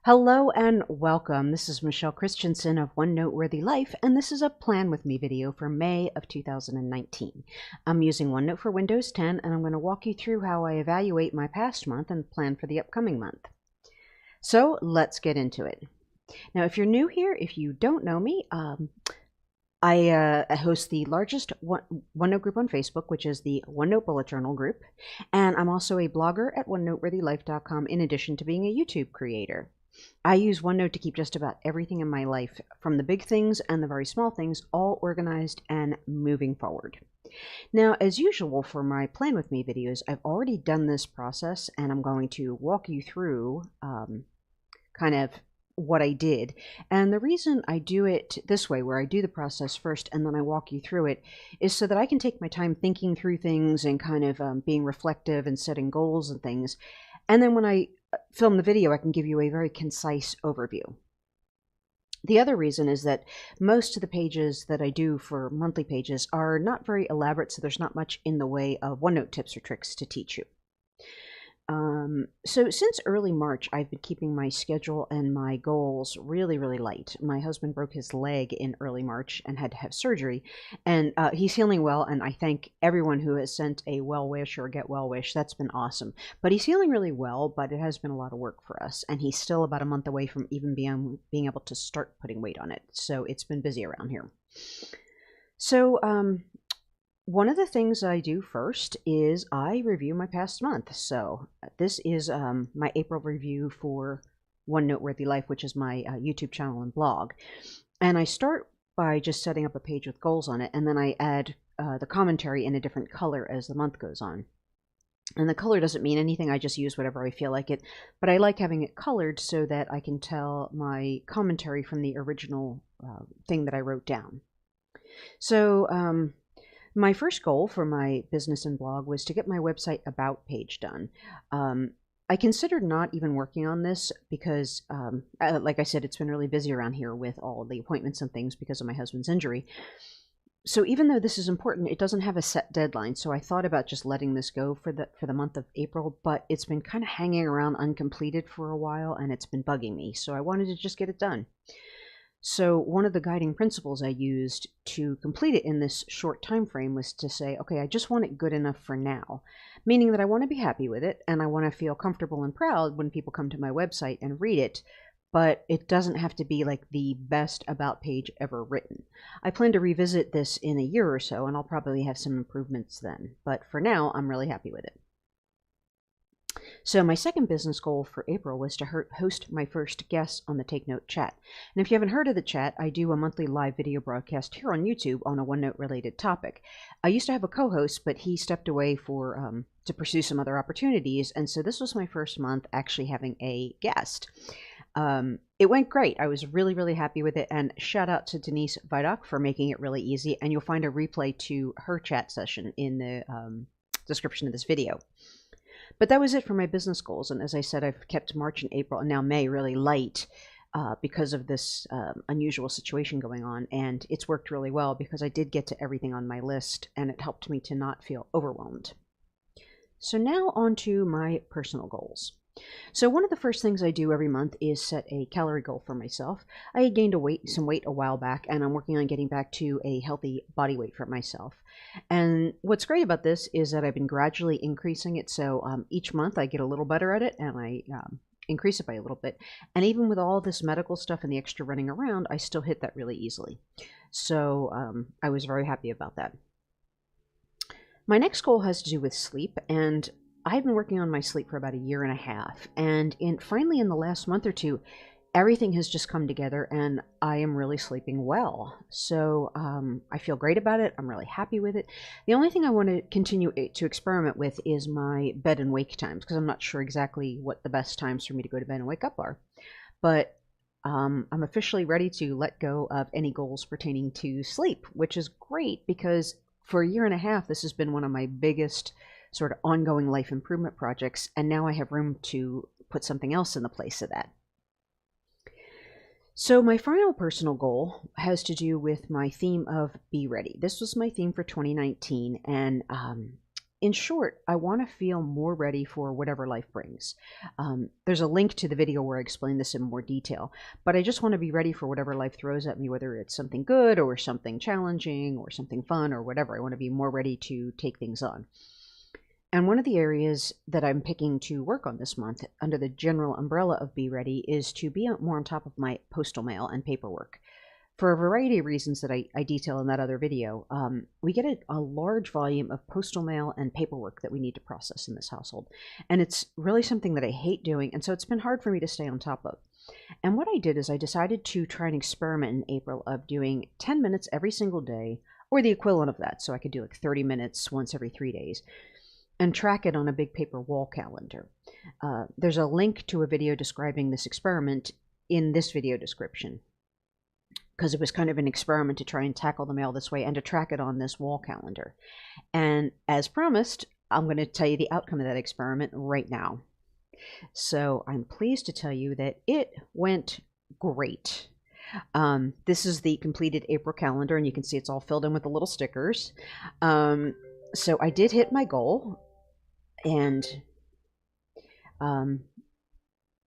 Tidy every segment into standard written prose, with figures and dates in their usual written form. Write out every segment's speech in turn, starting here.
Hello and welcome. This is Michele Christensen of OneNote Worthy Life, and this is a Plan With Me video for May of 2019. I'm using OneNote for Windows 10, and I'm going to walk you through how I evaluate my past month and plan for the upcoming month. So let's get into it. Now, if you're new here, if you don't know me, I host the largest OneNote group on Facebook, which is the OneNote Bullet Journal group, and I'm also a blogger at OneNoteWorthyLife.com in addition to being a YouTube creator. I use OneNote to keep just about everything in my life, from the big things and the very small things, all organized and moving forward. Now, as usual for my Plan With Me videos, I've already done this process, and I'm going to walk you through kind of what I did. And the reason I do it this way, where I do the process first and then I walk you through it, is so that I can take my time thinking through things and kind of being reflective and setting goals and things. And then when I film the video, I can give you a very concise overview. The other reason is that most of the pages that I do for monthly pages are not very elaborate, so there's not much in the way of OneNote tips or tricks to teach you. So since early March, I've been keeping my schedule and my goals really, really light. My husband broke his leg in early March and had to have surgery, and he's healing well, and I thank everyone who has sent a well wish or get well wish. That's been awesome. But he's healing really well, but it has been a lot of work for us, and he's still about a month away from even being able to start putting weight on it. So it's been busy around here. So, one of the things I do first is I review my past month. So this is my April review for OneNote Worthy Life, which is my YouTube channel and blog. And I start by just setting up a page with goals on it, and then I add the commentary in a different color as the month goes on. And the color doesn't mean anything, I just use whatever I feel like it. But I like having it colored so that I can tell my commentary from the original thing that I wrote down. So, my first goal for my business and blog was to get my website about page done. I considered not even working on this because, like I said, it's been really busy around here with all the appointments and things because of my husband's injury. So even though this is important, it doesn't have a set deadline. So I thought about just letting this go for the month of April, but it's been kind of hanging around uncompleted for a while, and it's been bugging me. So I wanted to just get it done. So one of the guiding principles I used to complete it in this short time frame was to say, okay, I just want it good enough for now, meaning that I want to be happy with it and I want to feel comfortable and proud when people come to my website and read it, but it doesn't have to be like the best about page ever written. I plan to revisit this in a year or so, and I'll probably have some improvements then, but for now, I'm really happy with it. So my second business goal for April was to host my first guest on the Take Note chat. And if you haven't heard of the chat, I do a monthly live video broadcast here on YouTube on a OneNote related topic. I used to have a co-host, but he stepped away to pursue some other opportunities. And so this was my first month actually having a guest. It went great. I was really, really happy with it. And shout out to Denise Vidoc for making it really easy. And you'll find a replay to her chat session in the description of this video. But that was it for my business goals. And as I said, I've kept March and April and now May really light because of this unusual situation going on. And it's worked really well because I did get to everything on my list and it helped me to not feel overwhelmed. So now on to my personal goals. So one of the first things I do every month is set a calorie goal for myself. I had gained some weight a while back, and I'm working on getting back to a healthy body weight for myself. And what's great about this is that I've been gradually increasing it. So each month I get a little better at it, and I increase it by a little bit. And even with all this medical stuff and the extra running around, I still hit that really easily. So I was very happy about that. My next goal has to do with sleep, and I've been working on my sleep for about a year and a half, and finally in the last month or two, everything has just come together, and I am really sleeping well. So I feel great about it. I'm really happy with it. The only thing I want to continue to experiment with is my bed and wake times, because I'm not sure exactly what the best times for me to go to bed and wake up are. But I'm officially ready to let go of any goals pertaining to sleep, which is great because for a year and a half, this has been one of my biggest sort of ongoing life improvement projects, and now I have room to put something else in the place of that. So my final personal goal has to do with my theme of Be Ready. This was my theme for 2019, and in short, I want to feel more ready for whatever life brings. There's a link to the video where I explain this in more detail, but I just want to be ready for whatever life throws at me, whether it's something good or something challenging or something fun or whatever. I want to be more ready to take things on. And one of the areas that I'm picking to work on this month, under the general umbrella of Be Ready, is to be more on top of my postal mail and paperwork. For a variety of reasons that I detail in that other video, we get a large volume of postal mail and paperwork that we need to process in this household. And it's really something that I hate doing, and so it's been hard for me to stay on top of. And what I did is I decided to try an experiment in April of doing 10 minutes every single day, or the equivalent of that, so I could do like 30 minutes once every 3 days, and track it on a big paper wall calendar. There's a link to a video describing this experiment in this video description, because it was kind of an experiment to try and tackle the mail this way and to track it on this wall calendar. And as promised, I'm going to tell you the outcome of that experiment right now. So I'm pleased to tell you that it went great. This is the completed April calendar, and you can see it's all filled in with the little stickers. So I did hit my goal, and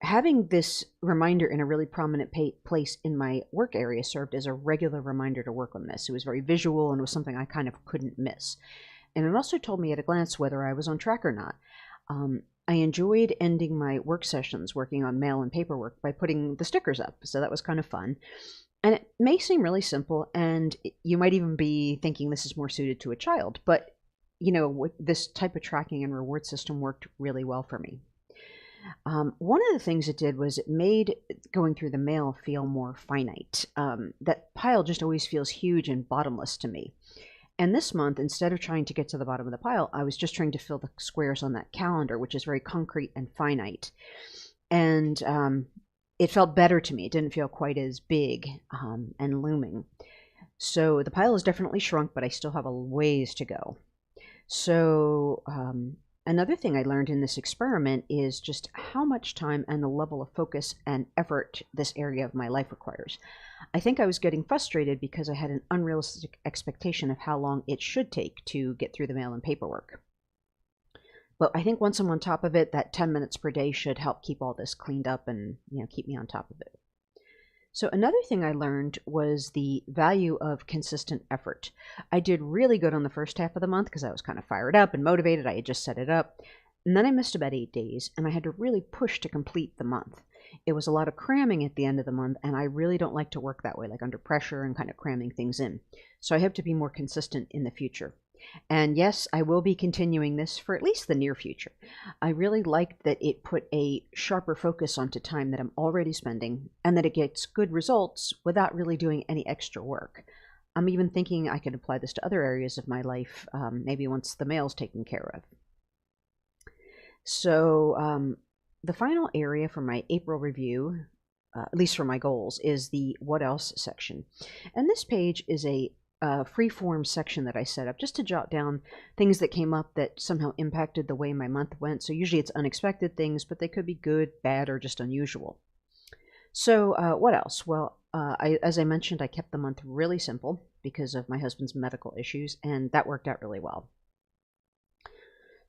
having this reminder in a really prominent place in my work area served as a regular reminder to work on this. It was very visual and was something I kind of couldn't miss. And it also told me at a glance whether I was on track or not. I enjoyed ending my work sessions working on mail and paperwork by putting the stickers up, so that was kind of fun. And it may seem really simple, and you might even be thinking this is more suited to a child, but you know, this type of tracking and reward system worked really well for me. One of the things it did was it made going through the mail feel more finite. That pile just always feels huge and bottomless to me. And this month, instead of trying to get to the bottom of the pile, I was just trying to fill the squares on that calendar, which is very concrete and finite. And it felt better to me. It didn't feel quite as big and looming. So the pile has definitely shrunk, but I still have a ways to go. So another thing I learned in this experiment is just how much time and the level of focus and effort this area of my life requires. I think I was getting frustrated because I had an unrealistic expectation of how long it should take to get through the mail and paperwork. But I think once I'm on top of it, that 10 minutes per day should help keep all this cleaned up and, you know, keep me on top of it. So another thing I learned was the value of consistent effort. I did really good on the first half of the month because I was kind of fired up and motivated. I had just set it up. And then I missed about 8 days, and I had to really push to complete the month. It was a lot of cramming at the end of the month, and I really don't like to work that way, like under pressure and kind of cramming things in. So I hope to be more consistent in the future. And yes, I will be continuing this for at least the near future. I really liked that it put a sharper focus onto time that I'm already spending, and that it gets good results without really doing any extra work. I'm even thinking I could apply this to other areas of my life, maybe once the mail's taken care of. So the final area for my April review, at least for my goals, is the What Else section. And this page is a free-form section that I set up just to jot down things that came up that somehow impacted the way my month went. So usually it's unexpected things, but they could be good, bad, or just unusual. So what else? Well, as I mentioned, I kept the month really simple because of my husband's medical issues, and that worked out really well.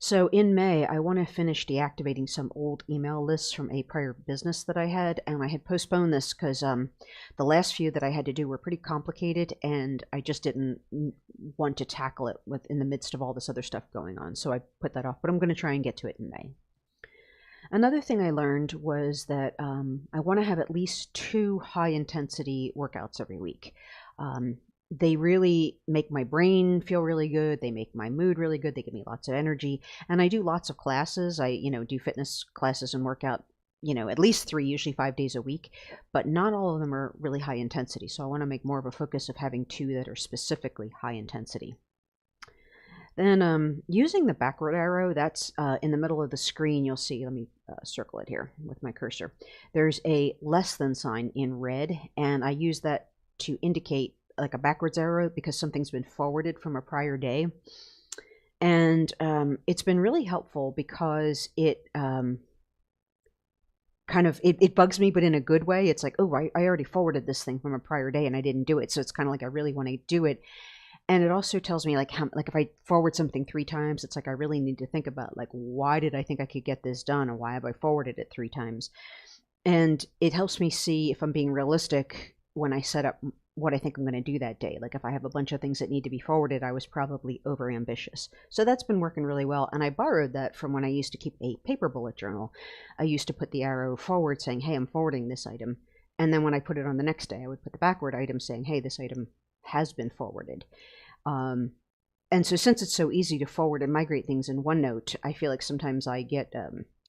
So in May, I want to finish deactivating some old email lists from a prior business that I had, and I had postponed this because the last few that I had to do were pretty complicated, and I just didn't want to tackle it in the midst of all this other stuff going on. So I put that off, but I'm going to try and get to it in May. Another thing I learned was that I want to have at least 2 high-intensity workouts every week. They really make my brain feel really good. They make my mood really good. They give me lots of energy. And I do lots of classes. I, do fitness classes and workout, at least 3, usually 5 days a week. But not all of them are really high intensity. So I want to make more of a focus of having 2 that are specifically high intensity. Then using the backward arrow, that's in the middle of the screen, you'll see, let me circle it here with my cursor. There's a less than sign in red, and I use that to indicate like a backwards arrow because something's been forwarded from a prior day. And it's been really helpful because it it bugs me, but in a good way. It's like, oh, I already forwarded this thing from a prior day and I didn't do it. So it's kind of like I really want to do it. And it also tells me like how, like if I forward something 3 times, it's like I really need to think about like, why did I think I could get this done, and why have I forwarded it 3 times? And it helps me see if I'm being realistic when I set up what I think I'm going to do that day. Like if I have a bunch of things that need to be forwarded, I was probably over ambitious. So that's been working really well. And I borrowed that from when I used to keep a paper bullet journal. I used to put the arrow forward saying, hey, I'm forwarding this item. And then when I put it on the next day, I would put the backward item saying, hey, this item has been forwarded. And so since it's so easy to forward and migrate things in OneNote, I feel like sometimes I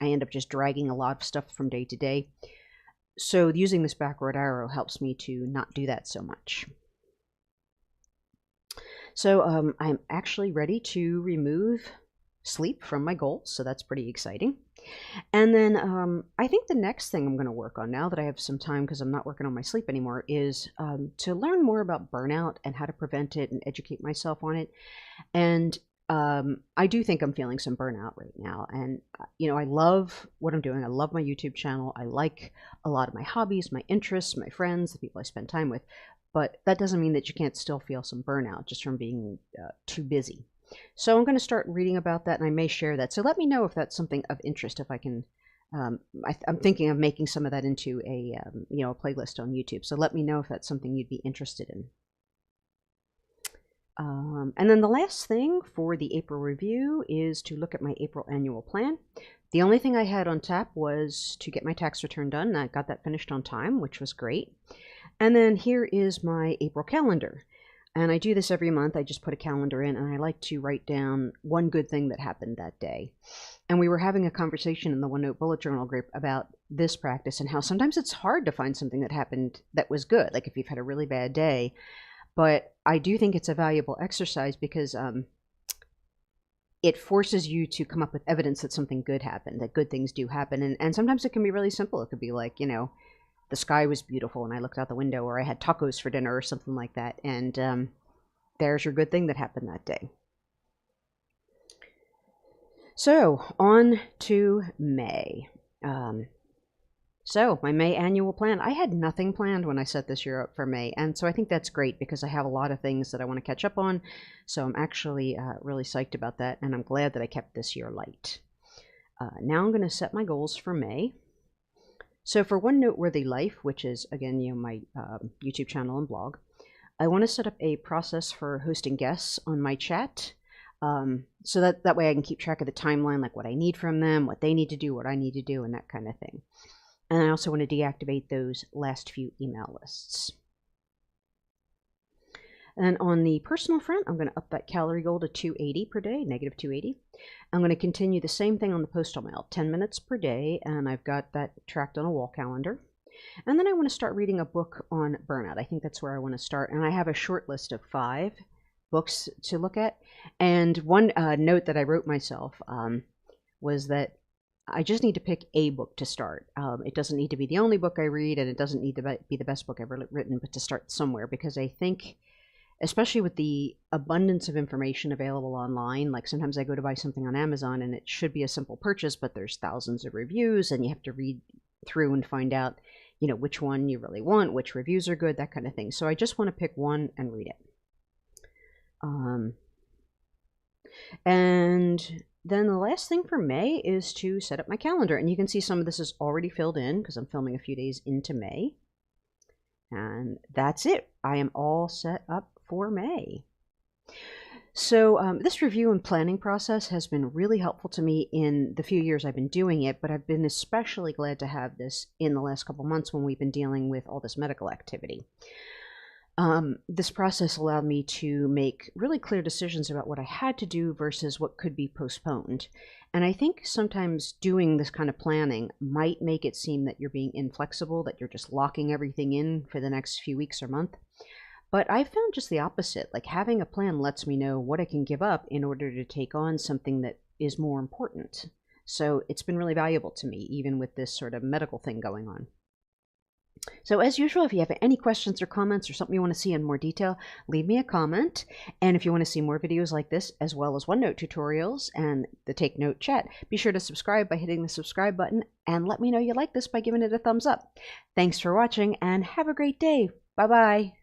end up just dragging a lot of stuff from day to day. So using this backward arrow helps me to not do that so much. So I'm actually ready to remove sleep from my goals, so that's pretty exciting. And then I think the next thing I'm going to work on, now that I have some time because I'm not working on my sleep anymore, is to learn more about burnout and how to prevent it and educate myself on it. And I do think I'm feeling some burnout right now. And, I love what I'm doing. I love my YouTube channel. I like a lot of my hobbies, my interests, my friends, the people I spend time with. But that doesn't mean that you can't still feel some burnout just from being too busy. So I'm going to start reading about that, and I may share that. So let me know if that's something of interest, if I can. I'm thinking of making some of that into a a playlist on YouTube. So let me know if that's something you'd be interested in. And then the last thing for the April review is to look at my April annual plan. The only thing I had on tap was to get my tax return done, and I got that finished on time, which was great. And then here is my April calendar. And I do this every month. I just put a calendar in, and I like to write down one good thing that happened that day. And we were having a conversation in the OneNote bullet journal group about this practice and how sometimes it's hard to find something that happened that was good, like if you've had a really bad day. But I do think it's a valuable exercise because it forces you to come up with evidence that something good happened, that good things do happen. And sometimes it can be really simple. It could be like, the sky was beautiful and I looked out the window, or I had tacos for dinner or something like that. And there's your good thing that happened that day. So on to May. So my May annual plan, I had nothing planned when I set this year up for May. And so I think that's great because I have a lot of things that I want to catch up on. So I'm actually really psyched about that. And I'm glad that I kept this year light. Now I'm going to set my goals for May. So for One Noteworthy Life, which is, again, my YouTube channel and blog, I want to set up a process for hosting guests on my chat. So that way I can keep track of the timeline, like what I need from them, what they need to do, what I need to do, and that kind of thing. And I also want to deactivate those last few email lists. And on the personal front, I'm going to up that calorie goal to 280 per day, negative 280. I'm going to continue the same thing on the postal mail, 10 minutes per day, and I've got that tracked on a wall calendar. And then I want to start reading a book on burnout. I think that's where I want to start. And I have a short list of 5 books to look at. And one note that I wrote myself was that I just need to pick a book to start. It doesn't need to be the only book I read, and it doesn't need to be the best book ever written, but to start somewhere, because I think, especially with the abundance of information available online, like sometimes I go to buy something on Amazon and it should be a simple purchase, but there's thousands of reviews and you have to read through and find out, which one you really want, which reviews are good, that kind of thing. So I just want to pick one and read it. And then the last thing for May is to set up my calendar. And you can see some of this is already filled in because I'm filming a few days into May. And that's it. I am all set up for May. So this review and planning process has been really helpful to me in the few years I've been doing it, but I've been especially glad to have this in the last couple months when we've been dealing with all this medical activity. This process allowed me to make really clear decisions about what I had to do versus what could be postponed. And I think sometimes doing this kind of planning might make it seem that you're being inflexible, that you're just locking everything in for the next few weeks or month. But I found just the opposite. Like, having a plan lets me know what I can give up in order to take on something that is more important. So it's been really valuable to me, even with this sort of medical thing going on. So as usual, if you have any questions or comments or something you want to see in more detail, leave me a comment. And if you want to see more videos like this, as well as OneNote tutorials and the Take Note chat, be sure to subscribe by hitting the subscribe button, and let me know you like this by giving it a thumbs up. Thanks for watching, and have a great day. Bye-bye.